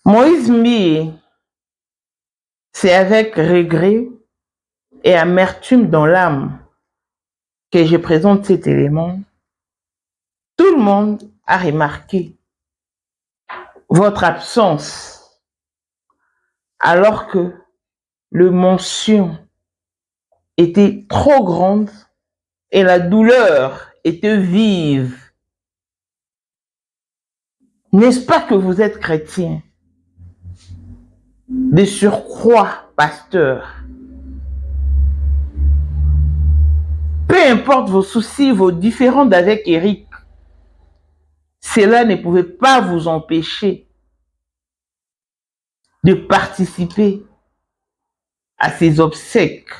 Moïse Mbi, c'est avec regret et amertume dans l'âme que je présente cet élément. Tout le monde a remarqué votre absence alors que le mention était trop grande et la douleur était vive. N'est-ce pas que vous êtes chrétien? De surcroît, pasteur. Peu importe vos soucis, vos différends d'avec Eric, cela ne pouvait pas vous empêcher de participer à ses obsèques.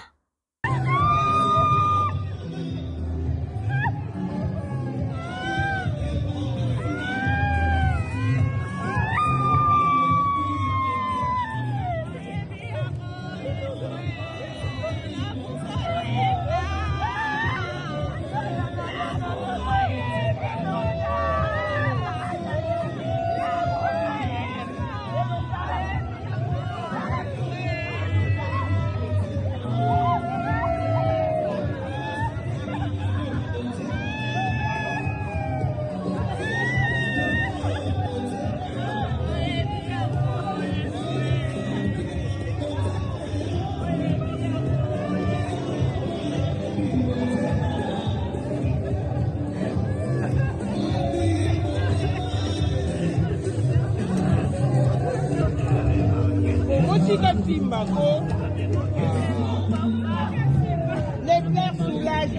Les frères soulagent,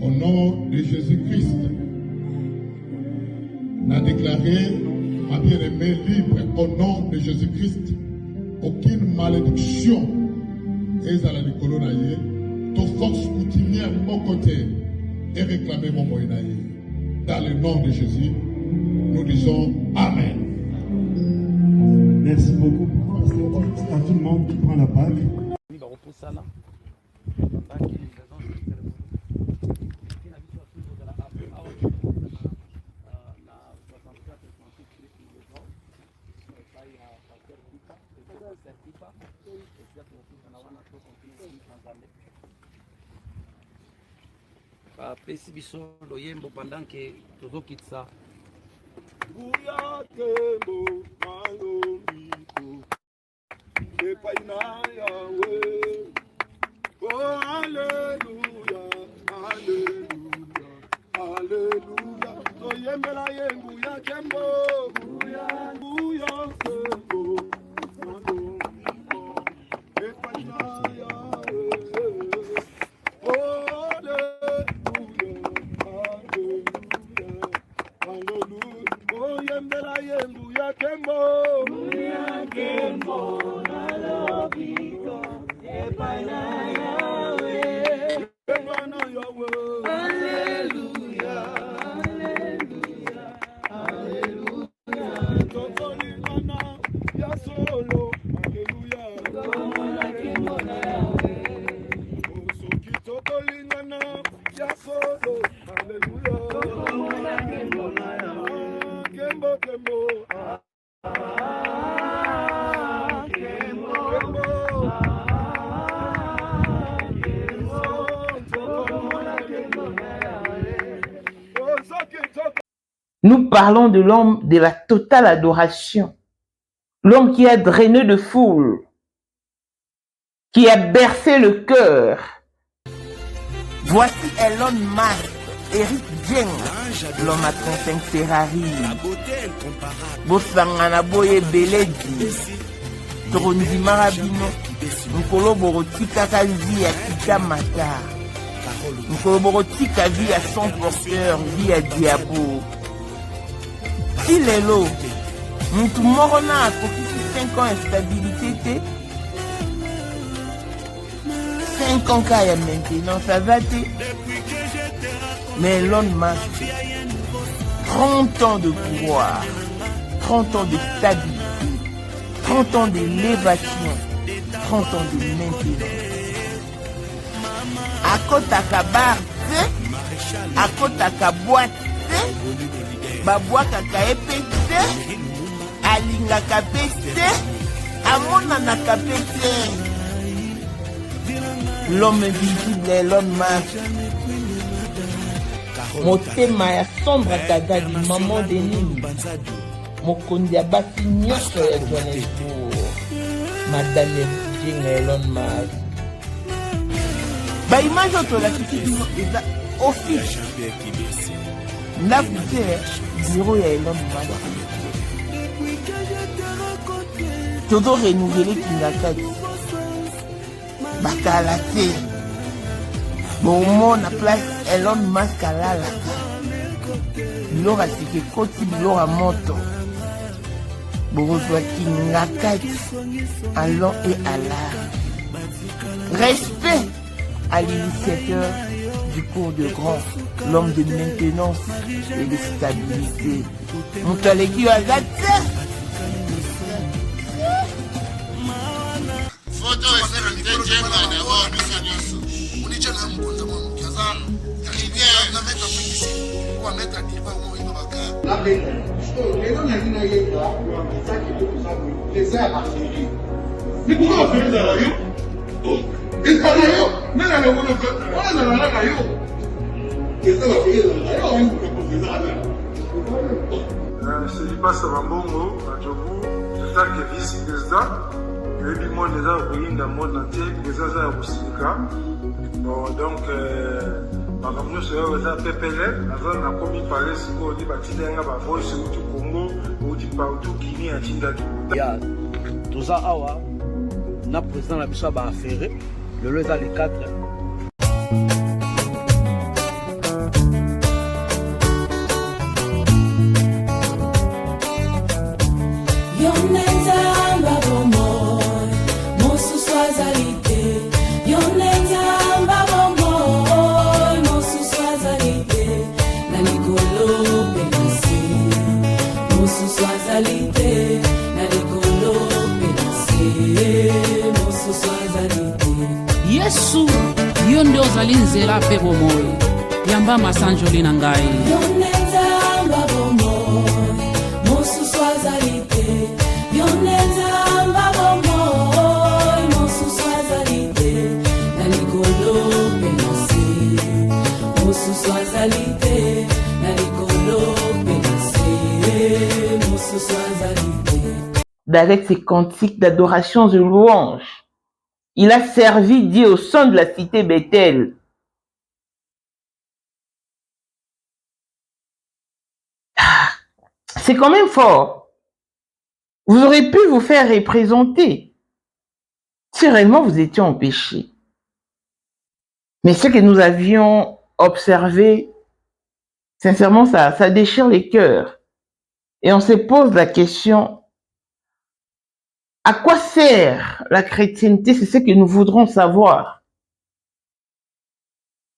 Au nom de Jésus-Christ, n'a déclaré ma bien-aimée libre. Au nom de Jésus-Christ, aucune malédiction est à la Nicolonaïe. Ton force coutumière de mon côté est réclamée mon moyenaïe. Dans le nom de Jésus, nous disons Amen. Merci beaucoup. À tout le monde qui prend la parole. Pesi biso loyembo pendant que tozokitisa Buya tembo malomiko epai na Yahweh. Oh hallelujah, hallelujah, hallelujah. Toyembela yengu ya tembo buya tembo malomiko epai na Yahweh. Oh Nous parlons de l'homme de la totale adoration, l'homme qui a drainé de foule, qui a bercé le cœur. Voici Elon Musk, Eric Dieng, l'homme à 35 Ferrari, Bosangana Boye Beledi, Trondi Marabino, Nkolo Borotika Kazi ya Kita Mata. Nkolobokotika vie à son porteur, vie à diabo. Si lelo, mutu moko na akokisi 5 ans instabilité te, 5 ans kaya maintenant, ça va te. Mais Elon Musk, 30 ans de pouvoir, 30 ans de stabilité, 30 ans d'élévation, 30 ans de maintenance. Akotaka bar te, akotaka boîte te, babwakaka epe te, alingaka pe te, amonanaka pe te. L'homme invisible Elon Musk. Motema ya Sandra Kagadi, maman de Nini, mokonzi ya basi nyonso ya Johannesburg, madame Jinga Elon Musk. Ba image oto la kiti bino eza office ndaku te bureau ya Elon Musk. Todo renouveler Kingakati bakala te. Bon, na place Elon Musk alalaka. Bilora sike koti bilora moto. Borozwa Kingakati à l'an et à l'art. Respect à l'initiateur du cours de grand, l'homme de maintenance et de stabilité. Moutaleki Wazate. Photo c'est passe à Mambongo, à Djobu, c'est ça qui est vice-président. Et puis moi, les gens voyaient dans le monde entier, les gens à Roussika. Bon, donc, ma campagne sur le PPL, avant la commis parlait, si vous dites, Batinga, Bavoy, c'est où du Congo, ou du partout, Guinée, à Tindaki. Il y a tout ça, Awa, na président la mission à affaire, le lez les 4. Yesu yo ndio ozali nzela mpe bomoi yamba masanjoli na ngai Avec ses cantiques d'adoration et de louange, il a servi Dieu au sein de la cité Bethel. C'est quand même fort. Vous aurez pu vous faire représenter si réellement vous étiez en péché. Mais ce que nous avions observé, sincèrement, ça déchire les cœurs. Et on se pose la question, à quoi sert la chrétienté? C'est ce que nous voudrons savoir.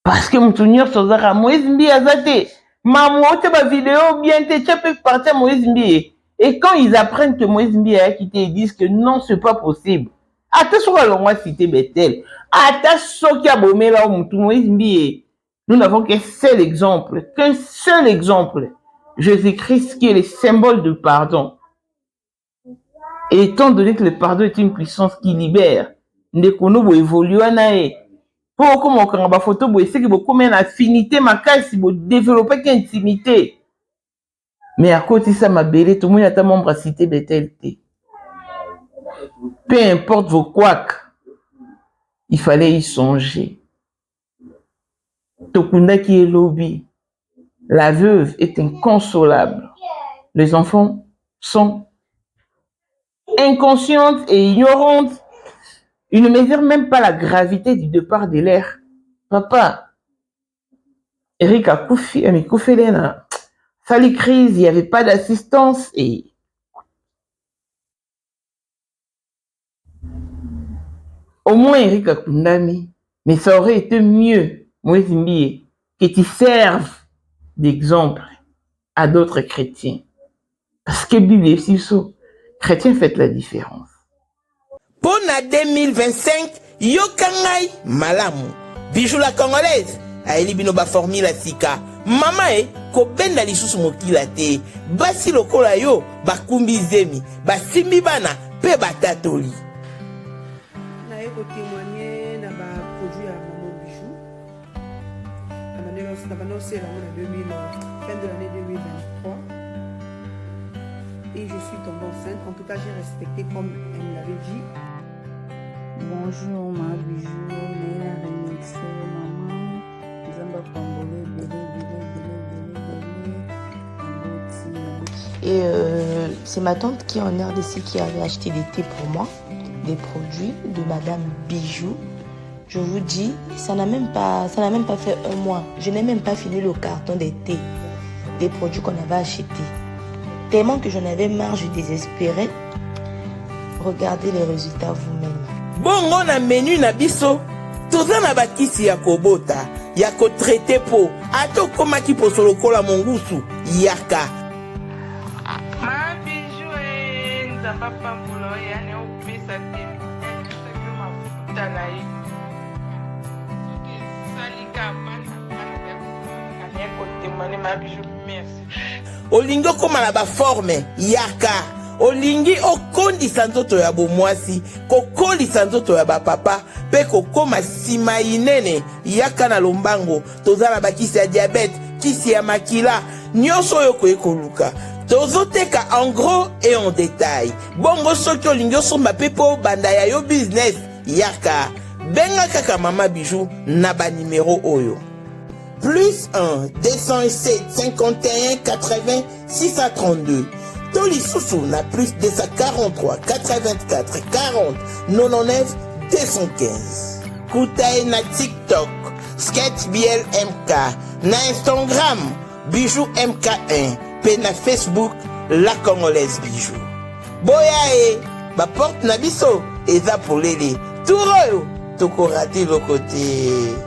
Parce que Moutounir Sozara, Moïse Mbi Azate, Mamouote ba vidéo bien te tu partir Moïse Mbi. Et quand ils apprennent que Moïse Mbi a quitté, ils disent que non, c'est pas possible. Attention à l'on va citer Bethel. Attention qui a bombé là où Moïse Mbi. Nous n'avons qu'un seul exemple. Jésus-Christ qui est le symbole de pardon. Et étant donné que le pardon est une puissance qui libère, ndekono évolue nae. Pour comment on va photo c'est que beaucoup une affinité ma si vous développez une intimité. Mais à côté de ça ma belle tout le monde a membre à cité Bethel. Peu importe vos couacs, il fallait y songer. Tokunda qui est lobby. La veuve est inconsolable. Les enfants sont inconscientes et ignorantes. Ils ne mesurent même pas la gravité du départ de l'air. Papa, Eric Akoufi, Amikoufélena, Sali crise, il n'y avait pas d'assistance et au moins Eric Akundami, mais ça aurait été mieux, Mouezimbi, que tu serves d'exemple à d'autres chrétiens. Parce que Bible est si so, chrétiens faites la différence. Pour la 2025, yokangai malamu. Bijou la congolaise, aeli bino ba formule sika. Mama ko benda lisusu mokila te. Basi lokola yo bakumbi zemi, basimbi bana pe batatoli. Na eko témoigner na ba produit à Maman Bijou. Na banoncé la fin de l'année 2023. Et je suis tombée enceinte. En tout cas, j'ai respecté comme elle me l'avait dit. Bonjour ma bijou, Néla Remixé, maman, Zamba Pambole, Et c'est ma tante qui est en RDC qui avait acheté des thés pour moi, des produits de Madame Bijou. Je vous dis, ça n'a même pas fait un mois. Je n'ai même pas fini le carton des thés, des produits qu'on avait achetés. Tellement que j'en avais marre, je désespérais. Regardez les résultats vous-même. Bongo na menu na biso, toza na bakisi ya kobota, ya ko traité po, ato koma ki posolo kola mongusu, yaka. Ma bijou nzamba pambulo yani opesa te, nzamba mafuta na ye. Salika bana ya kotemane ma bijou, merci. Olingo koma na ba forme, yaka. Olingi okondisa nzoto ya bomwasi, kokolisa nzoto ya bapapa, pe kokoma sima inene, yaka na lombango, tozala bakisi ya diabète, kisi ya makila, nyonso yo koekoluka. Tozoteka en gros et en détail. Bongo soki olingi osomba pe po banda ya yo business, yaka. Benga kaka Mama Bijou na ba numéro oyo. Plus 1 207 51 80 632. Toli Soussou na plus 243 84 40 99 215. Koutae na TikTok, Sketch BLMK, na Instagram, Bijou MK1, pe na Facebook, La Congolaise Bijou. Boya ba porte na biso, eza polele. Touroyo, toko rate le côté.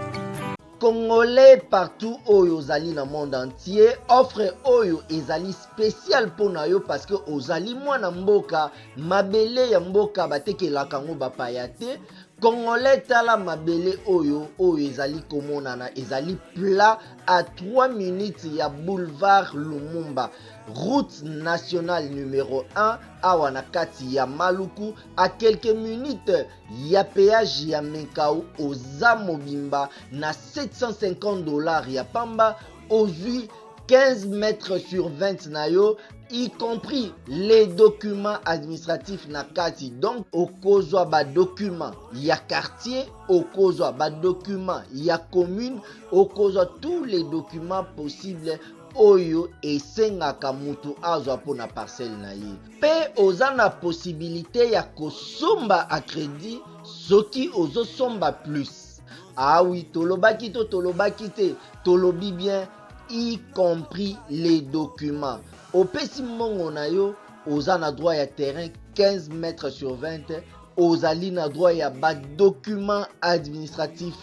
Congolais partout oyo ozali na monde entier, offre oyo ezali spécial pona yo parce que ozali mwana mboka, mabele ya mboka batekelaka ngo bapaya te. Congolais tala mabele oyo ezali komonana, ezali plat à 3 minutes ya boulevard Lumumba, route nationale numéro 1 awa na kati ya Maluku, à quelques minutes ya péage ya Menkau oza mobimba na $750 ya pamba, ozui 15 mètres sur 20 na yo, y compris les documents administratifs na kati. Donc okozwa ba document ya quartier, okozwa ba document ya commune, okozwa tous les documents possibles oyo esengaka mutu azwa pona parcelle na ye. Pe oza na possibilité ya kosomba a crédit soki ozosomba plus. Ah oui, tolobaki to tolobaki te, tolobi bien, y compris les documents. Opesi mongo na yo, oza na droit ya terrain 15 mètres sur 20, ozali na droit ya ba document administratif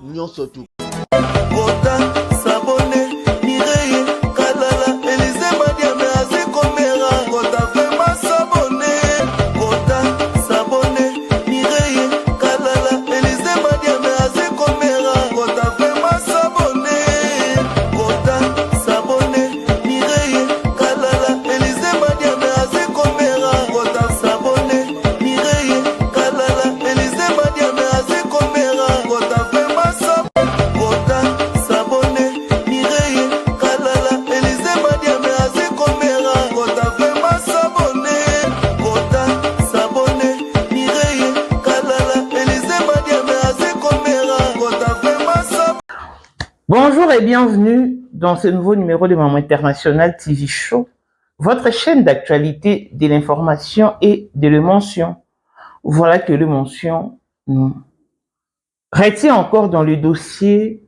nyonso tu. Bonjour et bienvenue dans ce nouveau numéro de Maman International TV Show, votre chaîne d'actualité, de l'information et de l'émotion. Voilà que l'émotion retient encore dans le dossier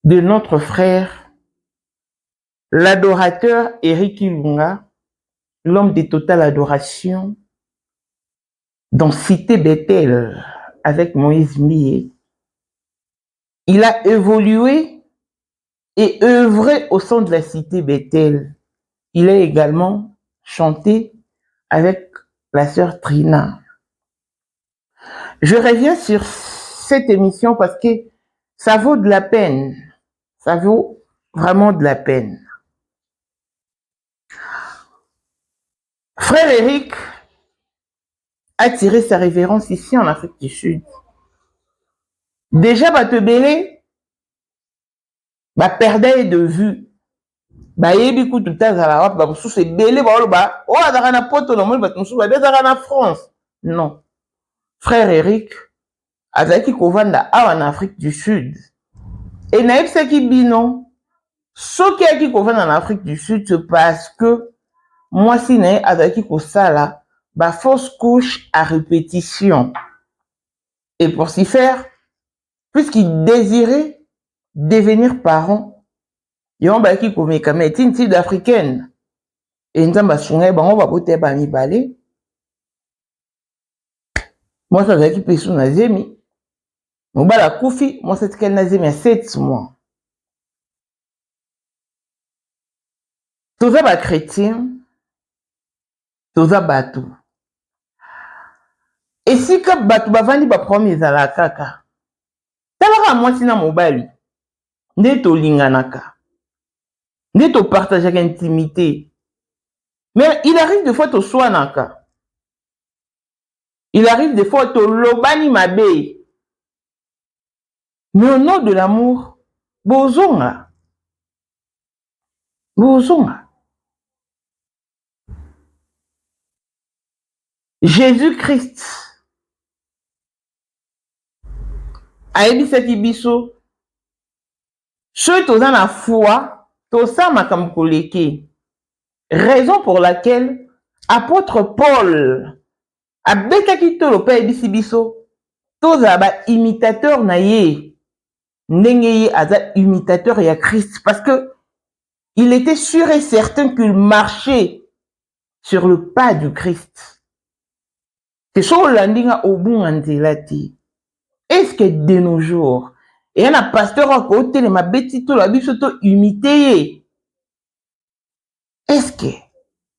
de notre frère, l'adorateur Eric Ilunga, l'homme de totale adoration, dans Cité Bethel, avec Moïse Mie. Il a évolué et œuvré au sein de la Cité Bethel. Il a également chanté avec la sœur Trina. Je reviens sur cette émission parce que ça vaut de la peine. Ça vaut vraiment de la peine. Frère Eric a tiré sa révérence ici en Afrique du Sud. Déjà, te belé, perdait de vue. Yebi kutu tazala wap, mususu belé, oh, adara poto, no, mususu, adara France. Non. Frère Eric, azaki kovanda en Afrique du Sud. Et naïpsaki bino, ce qui est kovanda en Afrique du Sud, c'est parce que moi, si naï azaki kosala, fausse couche à répétition. Et pour s'y faire, puisqu'il désirait devenir parent, ils ont baki komeka mais une sud africaine. Et nous avons changé, on va voter par mi balé. Moi, ça zaki pesu na zemi. Mon bala koufi, moi c'est qu'elle na zemi à 7 mois. Tous les chrétiens, tous les bateaux. Et si que bateau bavandi ba premier à la kaka. Talaka moi si na mobali. Neto linganaka. Neto partager intimité. Mais il arrive des fois to soanaka. Il arrive des fois to lobani mabe. Mais au nom de l'amour, bozonga. Bozonga. Jésus-Christ a ebisaki biso. Ceux qui ont la foi, tout ça m'a comme koleke. Raison pour laquelle apôtre Paul a bekaki to lo pa ebisi biso. Tous aba imitateur na ye. Ndenge ye aza imitateur ya Christ parce que il était sûr et certain qu'il marchait sur le pas du Christ. C'est ça landinga obu anzelati. Est-ce que de nos jours, et un pasteur à côté de ma bêtise, la biche to imité. Est-ce que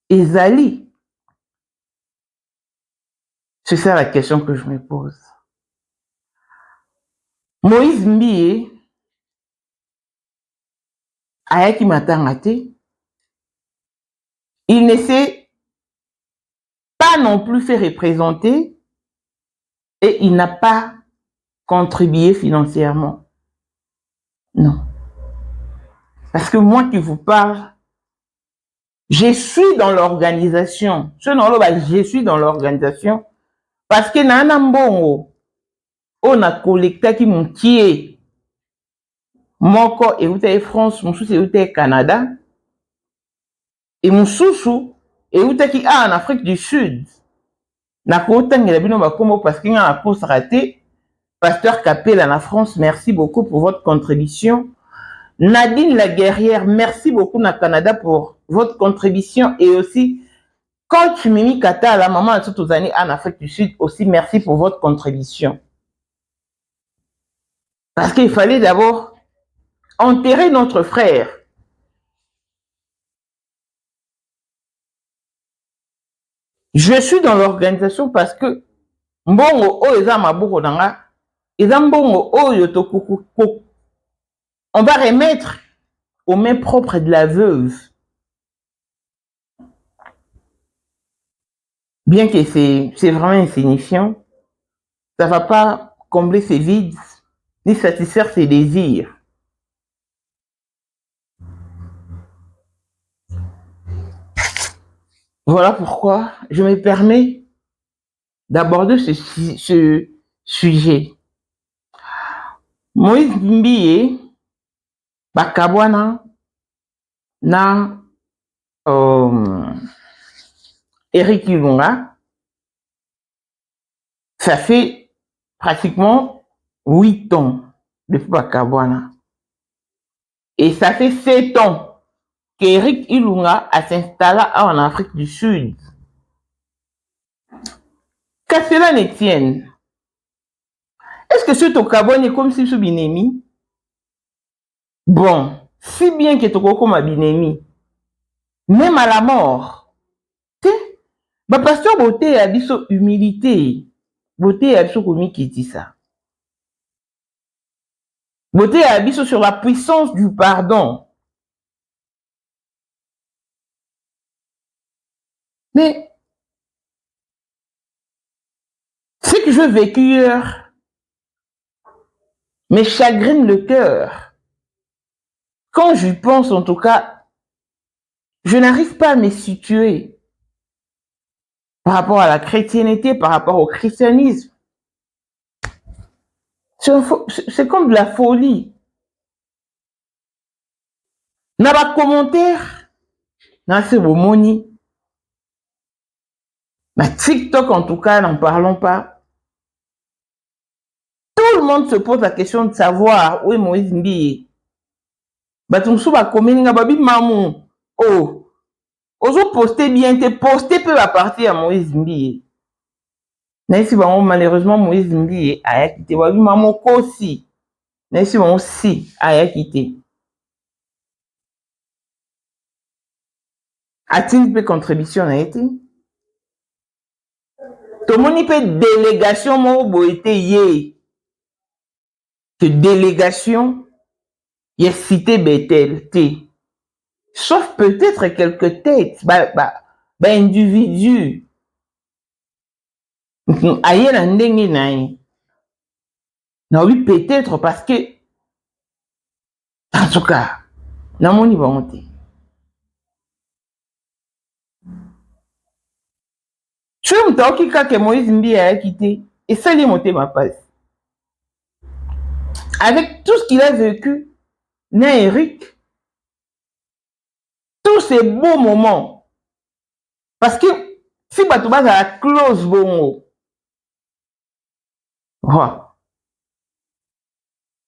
Ezali? C'est ça la question que je me pose. Moïse Mie ayaki matangate. Il ne s'est pas non plus fait représenter et il n'a pas contribué financièrement. Non. Parce que moi qui vous parle, je suis dans l'organisation. Je suis dans l'organisation parce que na mbongo on a collecté qui montier moko et où France, mon sous et Canada et mon sous et où qui en Afrique du Sud. Na kota ngela bino bakombo parce qu'il y a un poste raté. Pasteur Capel en France, merci beaucoup pour votre contribution. Nadine la guerrière, merci beaucoup na Canada pour votre contribution et aussi Coach Mimi Kata, la maman de toutes les années en Afrique du Sud, aussi merci pour votre contribution. Parce qu'il fallait d'abord enterrer notre frère. Je suis dans l'organisation parce que mbongo o eza maboko nanga eza mbongo oyo tokuku on va remettre aux mains propres de la veuve. Bien que c'est vraiment insignifiant, ça ne va pas combler ses vides, ni satisfaire ses désirs. Voilà pourquoi je me permets d'aborder ce sujet. Moïse Mbiye, Bakabwana, na Eric Ilunga, ça fait pratiquement 8 ans depuis Bakabwana. Et ça fait 7 ans qu'Eric Ilunga a s'installé en Afrique du Sud. Qu'à cela ne tienne, est-ce que ce Tokabon est comme si ce binemi? Bon, si bien que Toko comme un binemi, même à la mort, bah pasteur beauté a dit son humilité, beauté a dit son commis qui dit ça. Beauté a dit sur la puissance du pardon. Mais ce que je vécu hier me chagrine le cœur. Quand j'y pense, en tout cas, je n'arrive pas à me situer par rapport à la chrétienté, par rapport au christianisme. C'est comme de la folie. N'a pas de commentaire. N'a c'est beau moni. Ma TikTok, en tout cas, n'en parlons pas. Tout le monde se pose la question de savoir où est Moïse Mbi. Batumsu va communiquer babi mamou. Oh. Oso poster bien, te poster peut à partir à Moïse Mbi. Naïsi ba malheureusement Moïse Mbi a quitté. Babi mamou kosi. Naïsi ba si a quitté. A-t-il peu contribution a été? Tout le monde peut délégation mon boité yé. Que délégation y est cité Bethel T. Sauf peut-être quelques têtes, individus. Aïe la ndengue naï. Non, oui, peut-être parce que, en tout cas, dans mon niveau monté. Je me dis que Moïse Mbi a quitté et ça lui monté ma passe. Avec tout ce qu'il a vécu, n'a Eric, tous ces beaux moments. Parce que si tu vas à la clause bongo,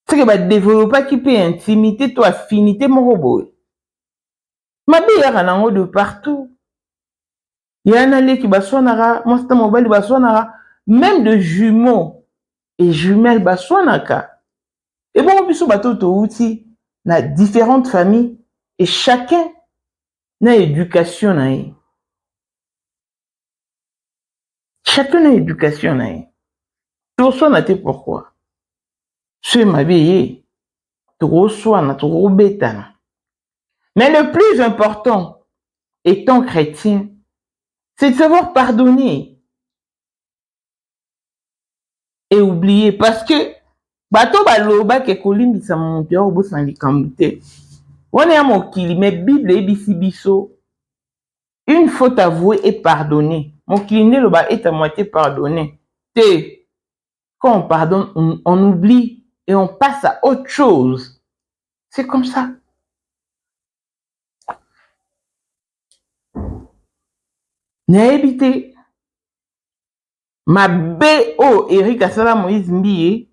c'est que va développer qui peut intimité, toi, affinité, mon robot. Ma vie est en haut de partout. Il y a un allé qui va sonara, moi c'est mobile va sonara, même de jumeaux et jumelles va sonaka. Et bon, on peut se battre au outil, na différentes familles, et chacun n'a éducation naïe. Chacun n'a éducation naïe. Tout ça n'a été pourquoi. C'est ma vie, tout ça n'a tout bêta. Mais le plus important, étant chrétien, c'est de savoir pardonner et oublier. Parce que, bato baloba ke kolimbisa monte au bout sans likamute. On est à mon kili, mais Bible et biso. Une faute avouée est pardonnée. Mon kili ne loba est à moitié pardonné. Quand on pardonne, on oublie et on passe à autre chose. C'est comme ça. N'a évité. Ma B.O. Eric Asala Moïse Mbiye.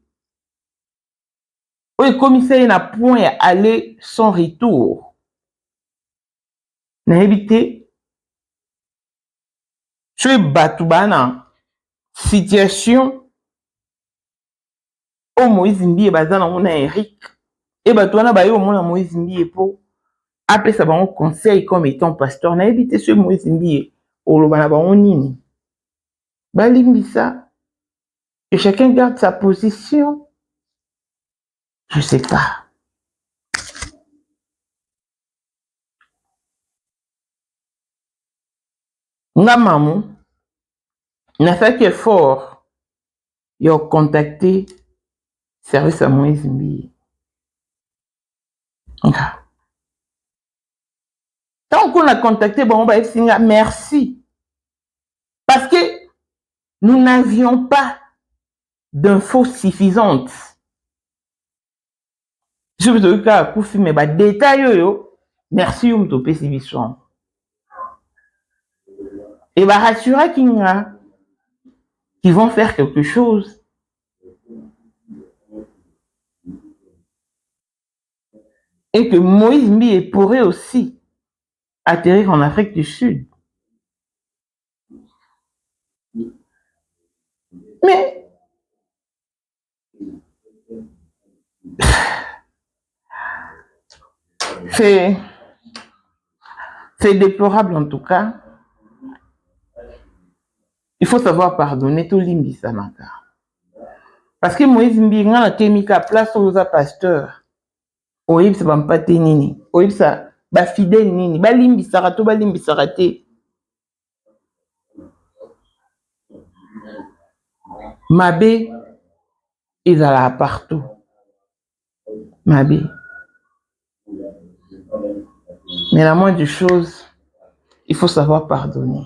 Le commissaire n'a point à aller sans retour. N'a évité. Je batubana situation au Moïse Mbiye bazana on a Eric. Et batouana ba yo mon a Moïse Mbiye pour appeler ça un conseil comme étant pasteur. N'a évité ce Moïse Mbiye. Au lobana ba on nini. Balimbisa. Et chacun garde sa position. Je sais pas. Nga maman, n'a fait qu'effort. Il a contacté service à Moïse Mbiye. Tant qu'on a contacté, bon, on va essayer, merci. Parce que nous n'avions pas d'infos suffisantes. Je veux dire que mais bah détail yo, merci on topé si bisson. Et bah rassurer qu'ils vont faire quelque chose. et que Moïse Mbi pourrait aussi atterrir en Afrique du Sud. Mais c'est déplorable en tout cas. Il faut savoir pardonner tout l'imbi samaka. Parce que Moïse Mbi ngana temika place aux pasteurs. Oïb sa bampate nini. Oïb sa ba fidèle nini. Ba limbi sarato ba limbi sarate. Mabe ils allaient partout. Mabe. Mais la moindre chose, il faut savoir pardonner.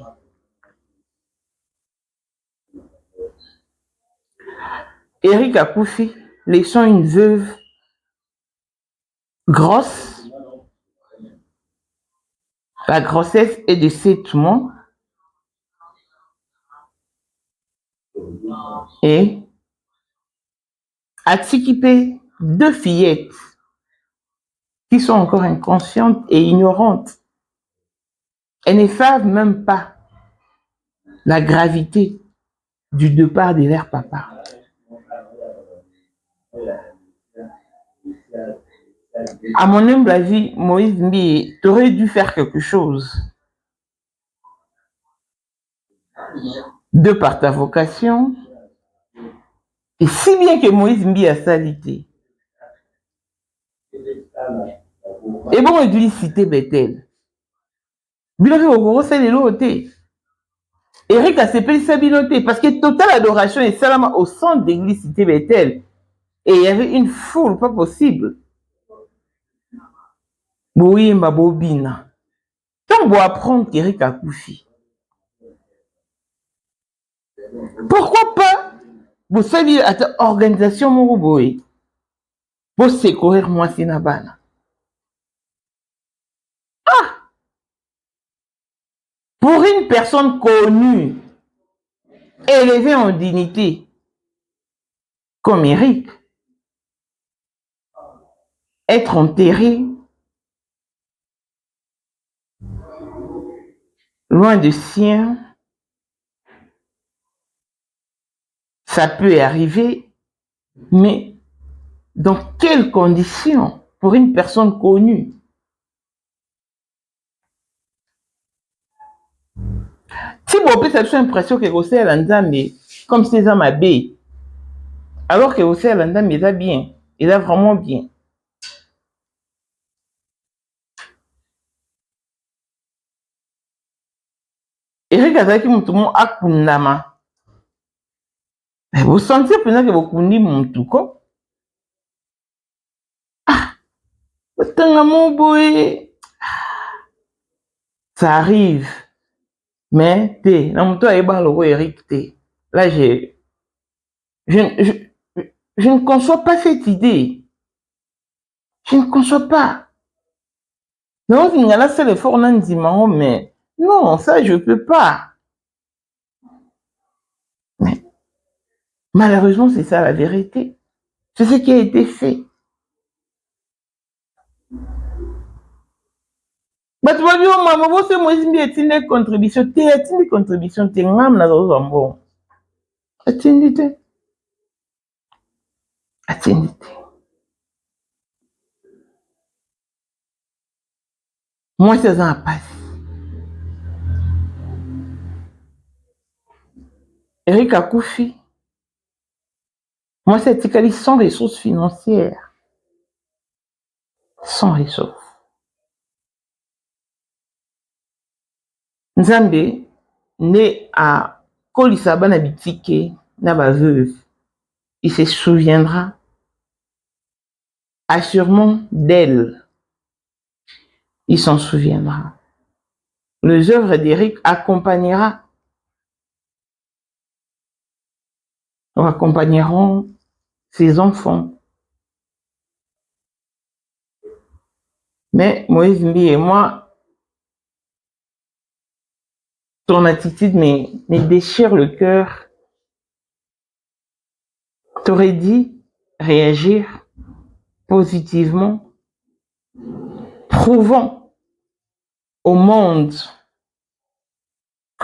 Eric Akoufi, laissant une veuve grosse. La grossesse est de 7 mois. Et a équipé 2 fillettes qui sont encore inconscientes et ignorantes. Elles ne savent même pas la gravité du départ de leur papa. À mon humble avis, Moïse Mbi, tu aurais dû faire quelque chose. De par ta vocation, et si bien que Moïse Mbi a salité. Et bon, il dit citer Bethel. Biloté au gros, c'est l'éloté. Eric a s'épelé sa biloté parce que totale adoration et salam au centre d'église cité Bethel. Et il y avait une foule, pas possible. Oui, ma bobina. Quand on va apprendre qu'Eric a couché. Pourquoi pas vous savez à cette organisation Mourouboé pour secourir moi Sinabana. Ah! Pour une personne connue, élevée en dignité, comme Eric, être enterré loin de sien, ça peut arriver, mais dans quelles conditions pour une personne connue? Si vous avez cette impression que vous êtes l'Andamé, comme César Mabé, alors que vous êtes l'Andamé, il a bien, il a vraiment bien. Eric Azaki Moutoumou Akundama. Vous sentez peut-être que vous connaissez Moutouko? Ah! Ça arrive. Mais, Eric, là, je ne conçois pas cette idée. Je ne conçois pas. Non, il y a là, c'est l'effort, mais non, ça, je ne peux pas. Mais, malheureusement, c'est ça la vérité. C'est ce qui a été fait. But what you mama wo se Moïse Mbi etinde contribution te ngam na zo zombo. Atindi te. Moi c'est un passe. Eric Akoufi. Moi c'est Tikali sans ressources financières. Sans ressources. Nzambe né à Kolisaba na bitike na ba veuve. Il se souviendra assurément d'elle. Il s'en souviendra. Les œuvres d'Eric accompagneront ses enfants. Mais Moïse Mbi et moi, ton attitude me déchire le cœur. T'aurais dit réagir positivement Prouvons au monde.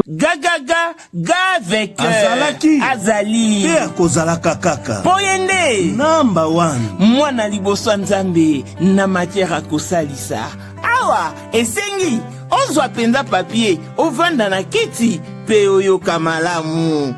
Gagaga, ga avec Azalaki. Azali. Pe akozalaka kaka. Poyende. Number one. Mwana liboso nzambe na matière akosalisa. Awa, esengi. Ozwa penza papier, ovanda na kiti, pe oyoka malamu.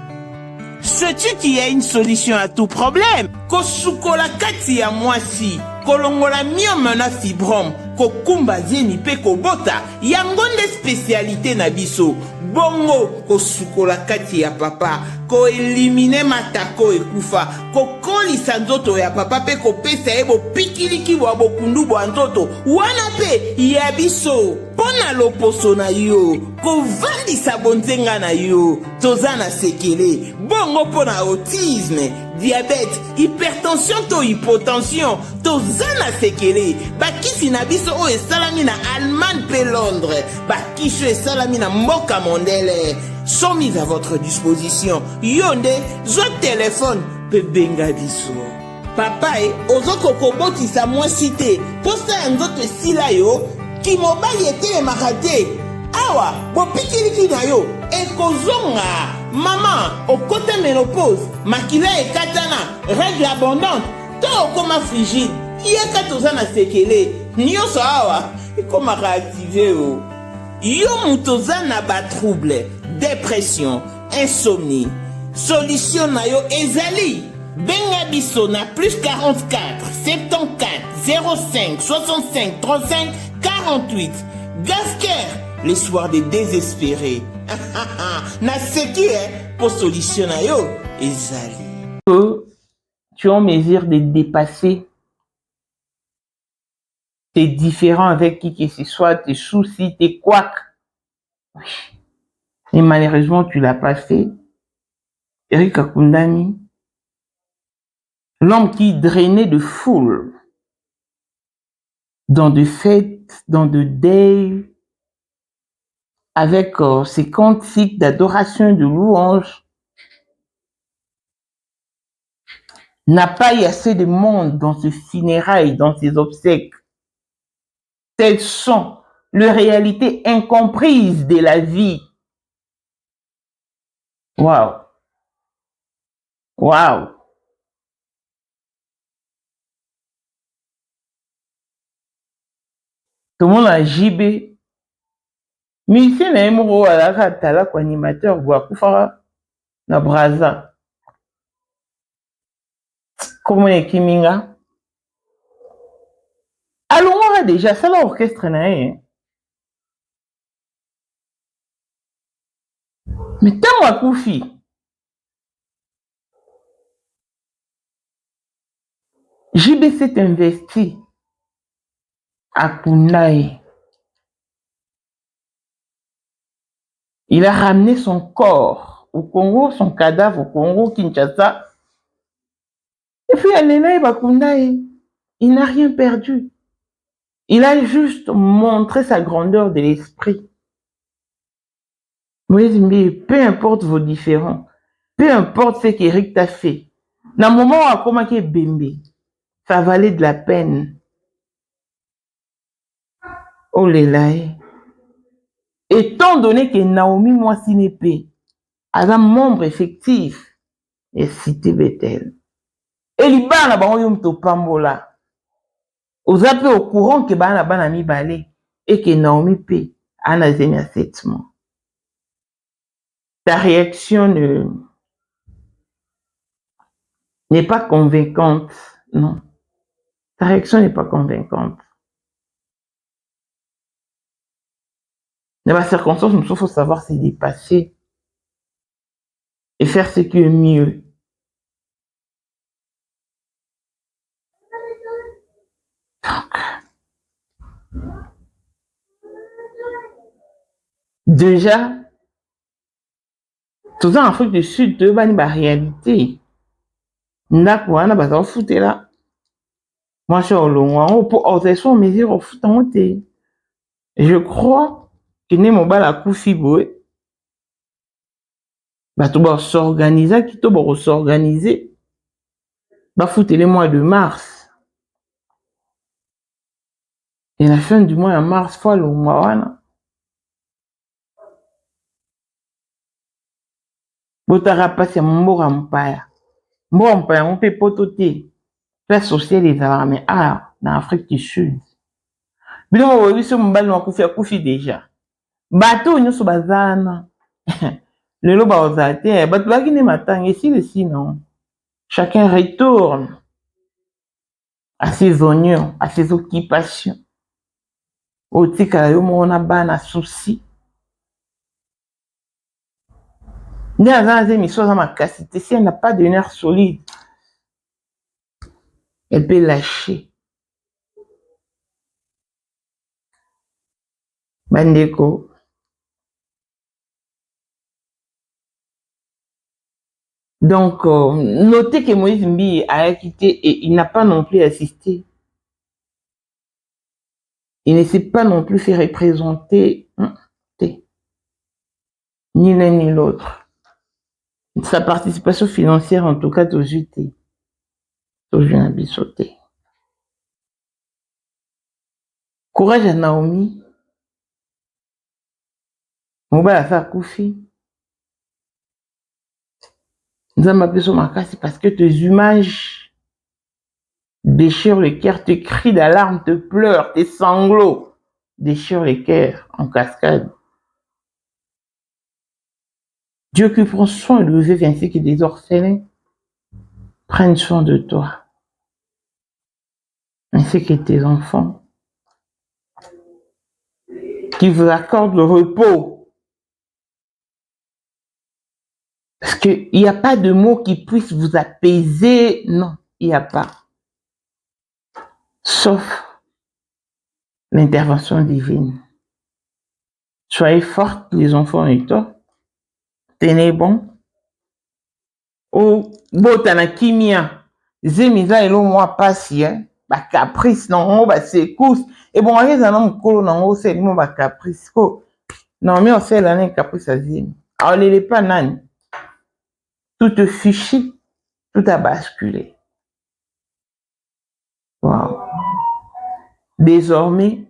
Sais-tu qu'il y a une solution à tout problème? Kosukola kati ya mwasi, kolongola myome na fibrome, kokumba zeni pe kobota, yango nde spécialité na biso. Bongo kosukola kati ya papa, ko elimine matako ekufa, kokolisa nzoto ya papa pe kopesa ye bopikiliki bwa bokundu bwa nzoto, wana pe ya biso. Pona loposo na yo, kovandisa bonzenga na yo, toza na sekele, bongo pona autisme, diabète, hypertension to hypotension, toza na sekele, bakisi na biso o esalami na Allemagne pe Londres, bakisho esalami na mboka mondele, sont mis à votre disposition. Yonde, zo téléphone, pe benga biso. Papa ozoko kobotisa mwasi te, posa ya nzoto esila yo, ki mobali etelemaka te. Awa, bopikiliki na yo, ekozonga. Mama, okota ménopause, makila ekatana, règle abondante, to okoma frigide, yeka toza na sekele, nyonso awa, ekoma réactivé o. Yo mutoza na ba trouble, dépression, insomnie. Solution na yo ezali. Benga biso na plus 44 74 05 65 35 48. Gasker, les soirs des désespérés. Na seki pour solution na yo ezali. Tu as un désir de dépasser tes différends avec qui que ce soit, tes soucis, tes couacs. Oui. Et malheureusement, tu l'as pas fait. Eric Akundami, l'homme qui drainait de foule dans de fêtes, dans de deuils, avec ses cantiques d'adoration, de louange, n'a pas eu assez de monde dans ce funérailles, dans ses obsèques. Telles sont les réalités incomprises de la vie. Waouh! Waouh! Tout le monde a JB. Mais ici, il y a un animateur, na Braza. Comment est Kiminga? Allons, on a déjà ça l'orchestre. Mais tant à Koufi. JB s'est investi à Kunai. Il a ramené son corps au Congo, son cadavre au Congo, Kinshasa. Et puis, il n'a rien perdu. Il a juste montré sa grandeur de l'esprit. Peu importe vos différends, peu importe ce qu'Éric t'a fait, dans le moment où comment qu'il est bembe, ça valait de la peine. Oh les étant donné que Naomi Mwasinepe est un membre effectif et Cité Bethel, et les bana ba oyom to pambola, aux appels au courant que bana bana mi balé et que Naomi P a nazemi à 7 mois. Ta réaction n'est pas convaincante, non. Ta réaction n'est pas convaincante. Dans la circonstance, il faut savoir se dépasser et faire ce qui est mieux. Déjà, tout ça en Afrique du Sud, tu as une réalité. Nakwana baza ofute là. Moi je suis au long pour autorisation mesure au foot en monté. Je crois que né mon bal à coup fibre. Bah tout va s'organiser, qui tout va s'organiser. Bah foutre les mois de mars. Et la fin du mois de mars, fois le mois, botara pasi ya mboka mpaya. Mboka mpaya mpe poto te. Classe sociale ezalaka mais na Afrique du Sud. Biloko boyebi biso mobali akufi déjà. Bato nyonso bazana. Lelo baozala te, bato baki nde matanga esili non. Chacun retourne à ses oignons, à ses occupations. Otikala yo moko na bana souci. Nde azana te miso aza makasi te, si elle n'a pas de nerf solide, elle peut lâcher. Bandeko. Donc, notez que Moïse Mbi a quitté et il n'a pas non plus assisté. Il ne s'est pas non plus fait représenter ni l'un ni l'autre. Sa participation financière, en tout cas, aux UT. Aux jeunes sauté. Courage à Naomi. Mobile à Koufi. Nous avons appelé sur ma casse parce que tes images déchirent le cœur, tes cris d'alarme, tes pleurs, tes sanglots déchirent le cœur en cascade. Dieu qui prend soin de vivre ainsi que des orphelins prennent soin de toi, ainsi que tes enfants, qui vous accordent le repos. Parce qu'il n'y a pas de mots qui puissent vous apaiser. Non, il n'y a pas. Sauf l'intervention divine. Soyez fortes, les enfants et toi. Tenez bon. Oh, botana kimia. Zemiza elo moi passi, hein. Ba caprice, non, ba secousse. Et bon, les amis, kolo, non, c'est le ba caprice. Non, mais on sait l'année caprice à zim. Alors, les pas nani. Tout te fichi, tout a basculé. Wow. Désormais,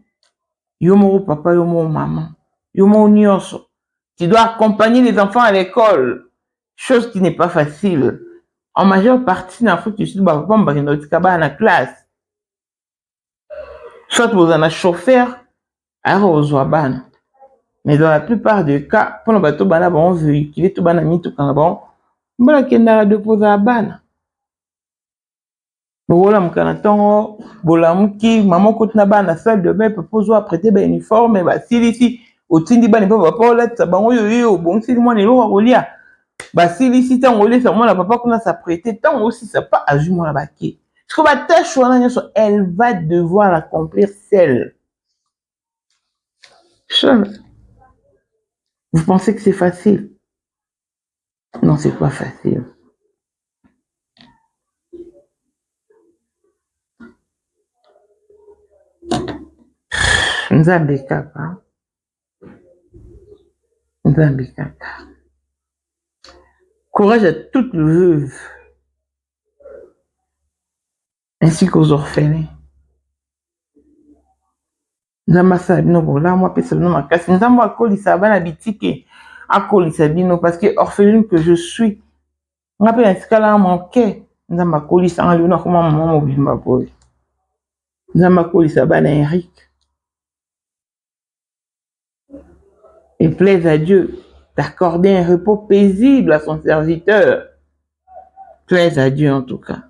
yomo papa, yomo maman, yomo nyonso. Tu dois accompagner les enfants à l'école, chose qui n'est pas facile. En majeure partie, dans l'Afrique du Sud, papa m'a dit à la classe. Soit vous en avez chauffeur, alors vous avez. Mais dans la plupart des cas, pour le bateau, on véhicule tout le monde, tout le monde. Mbala kenda déposer à bana. Bola mukana tongo, bola muki, maman kote na bana salle de bain pour pouvoir prêter ba uniforme ba silisi, otindi bana papa paula tsabango yo bon sili moi ne lo rolia. Ba silisi tango le moi la papa kuna sa prêter tango aussi ça pas aju moi la baki. Parce que ba tâche wana nyoso elle va devoir l'accomplir seule. Vous pensez que c'est facile? Non, c'est pas facile. Nzambe kaka. Nzambe kaka. Courage à toutes les veuves, ainsi qu'aux orphelins. Nzamba sabino bola moi pesa no makasi. Nzamba akolisa bana bitike. Akolisa bino parce que orpheline que je suis. On appelle un scala manqué. Nzamba akolisa en luna comme maman mobimba boy. Nzamba akolisa bana Eric. Et plaise à Dieu d'accorder un repos paisible à son serviteur. Plaise à Dieu en tout cas.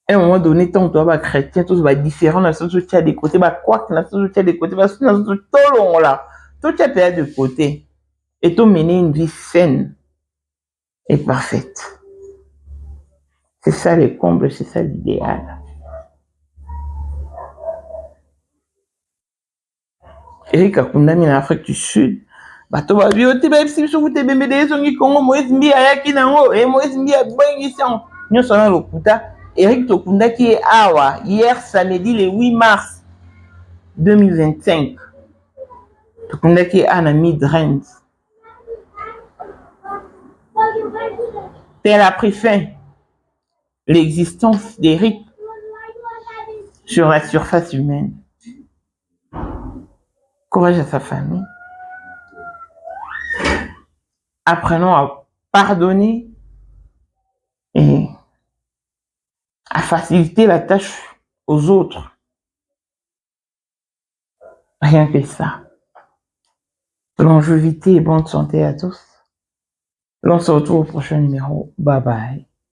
À un moment donné, tant que tu vas chrétien, tout va différent, dans ce que tu as des côtés, quoi que dans ce que tu as des côtés, parce que dans ce tout long là, tout tu as de côté. Et tu mener une vie saine et parfaite. C'est ça le comble, c'est ça l'idéal. Eric a condamné l'Afrique du Sud. Bato ba biote ba epsi biso kute bembede songi Congo Moïse Mbi ayaki nango et Moïse Mbi abengisi nyonso na lokuta. Eric Tokundaki est awa hier samedi le 8 mars 2025. Tokundaki est à Midrand. Elle a pris fin l'existence d'Eric sur la surface humaine. Courage à sa famille. Apprenons à pardonner et à faciliter la tâche aux autres. Rien que ça. Longévité et bonne santé à tous. On se retrouve au prochain numéro. Bye bye.